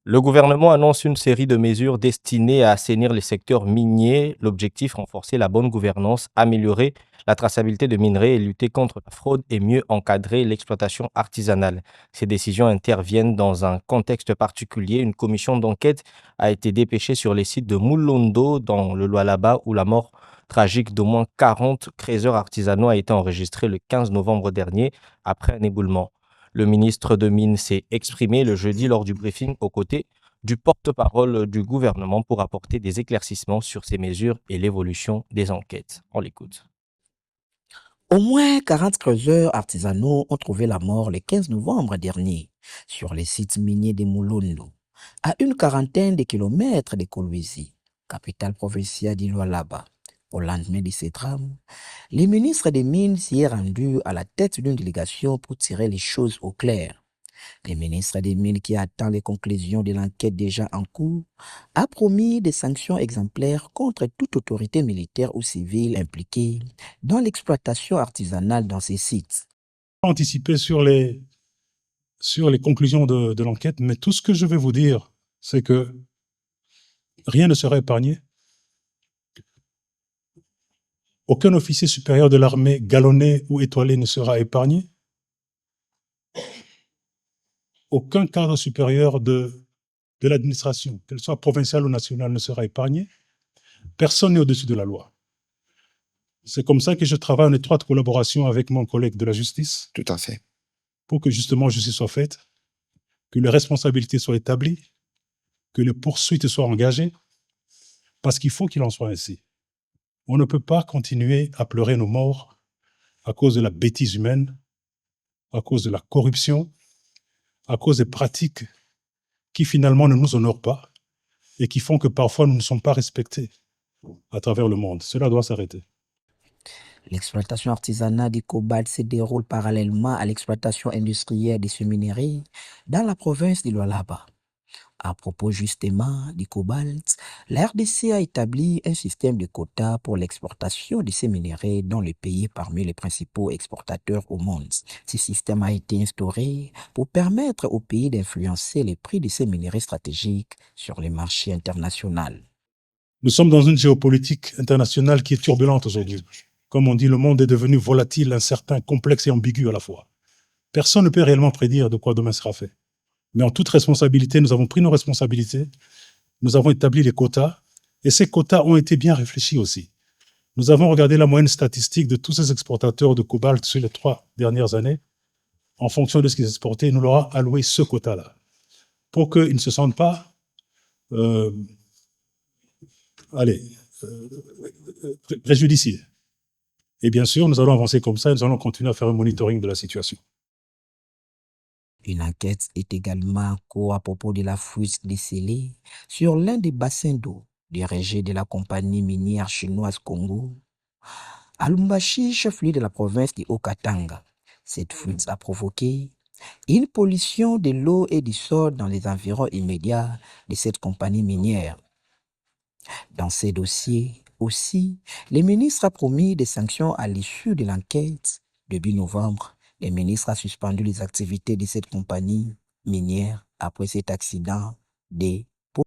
Le gouvernement annonce une série de mesures destinées à assainir les secteurs miniers. L'objectif, renforcer la bonne gouvernance, améliorer la traçabilité de minerais et lutter contre la fraude et mieux encadrer l'exploitation artisanale. Ces décisions interviennent dans un contexte particulier. Une commission d'enquête a été dépêchée sur les sites de Moulondo dans le Lualaba où la mort tragique d'au moins 40 créateurs artisanaux a été enregistrée le 15 novembre dernier après un éboulement. Le ministre de Mines s'est exprimé le jeudi lors du briefing aux côtés du porte-parole du gouvernement pour apporter des éclaircissements sur ces mesures et l'évolution des enquêtes. On l'écoute. Au moins 40 creuseurs artisanaux ont trouvé la mort le 15 novembre dernier sur les sites miniers de Moulondo, à une quarantaine de kilomètres de Kolwezi, capitale provinciale d'Iloalaba. Au lendemain de ces drames, le ministre des Mines s'y est rendu à la tête d'une délégation pour tirer les choses au clair. Le ministre des Mines, qui attend les conclusions de l'enquête déjà en cours, a promis des sanctions exemplaires contre toute autorité militaire ou civile impliquée dans l'exploitation artisanale dans ces sites. Anticiper sur les conclusions de l'enquête, mais tout ce que je vais vous dire, c'est que rien ne sera épargné. Aucun officier supérieur de l'armée galonné ou étoilé ne sera épargné. Aucun cadre supérieur de l'administration, qu'elle soit provinciale ou nationale, ne sera épargné. Personne n'est au-dessus de la loi. C'est comme ça que je travaille en étroite collaboration avec mon collègue de la justice. Tout à fait. Pour que justement justice soit faite, que les responsabilités soient établies, que les poursuites soient engagées, parce qu'il faut qu'il en soit ainsi. On ne peut pas continuer à pleurer nos morts à cause de la bêtise humaine, à cause de la corruption, à cause des pratiques qui finalement ne nous honorent pas et qui font que parfois nous ne sommes pas respectés à travers le monde. Cela doit s'arrêter. L'exploitation artisanale du cobalt se déroule parallèlement à l'exploitation industrielle de ce minerai dans la province de Lualaba. À propos justement du cobalt, la RDC a établi un système de quotas pour l'exportation de ces minéraux dont le pays est parmi les principaux exportateurs au monde. Ce système a été instauré pour permettre au pays d'influencer les prix de ces minéraux stratégiques sur les marchés internationaux. Nous sommes dans une géopolitique internationale qui est turbulente aujourd'hui. Comme on dit, le monde est devenu volatile, incertain, complexe et ambigu à la fois. Personne ne peut réellement prédire de quoi demain sera fait. Mais en toute responsabilité, nous avons pris nos responsabilités, nous avons établi les quotas, et ces quotas ont été bien réfléchis aussi. Nous avons regardé la moyenne statistique de tous ces exportateurs de cobalt sur les 3 dernières années. En fonction de ce qu'ils exportaient, nous leur avons alloué ce quota-là, pour qu'ils ne se sentent pas préjudiciés. Et bien sûr, nous allons avancer comme ça et nous allons continuer à faire un monitoring de la situation. Une enquête est également en cours à propos de la fuite décelée sur l'un des bassins d'eau dirigés de la compagnie minière chinoise Congo, à Lumbashi, chef-lieu de la province de Haut-Katanga. Cette fuite a provoqué une pollution de l'eau et du sol dans les environs immédiats de cette compagnie minière. Dans ces dossiers aussi, le ministre a promis des sanctions à l'issue de l'enquête. Début novembre, le ministre a suspendu les activités de cette compagnie minière après cet accident de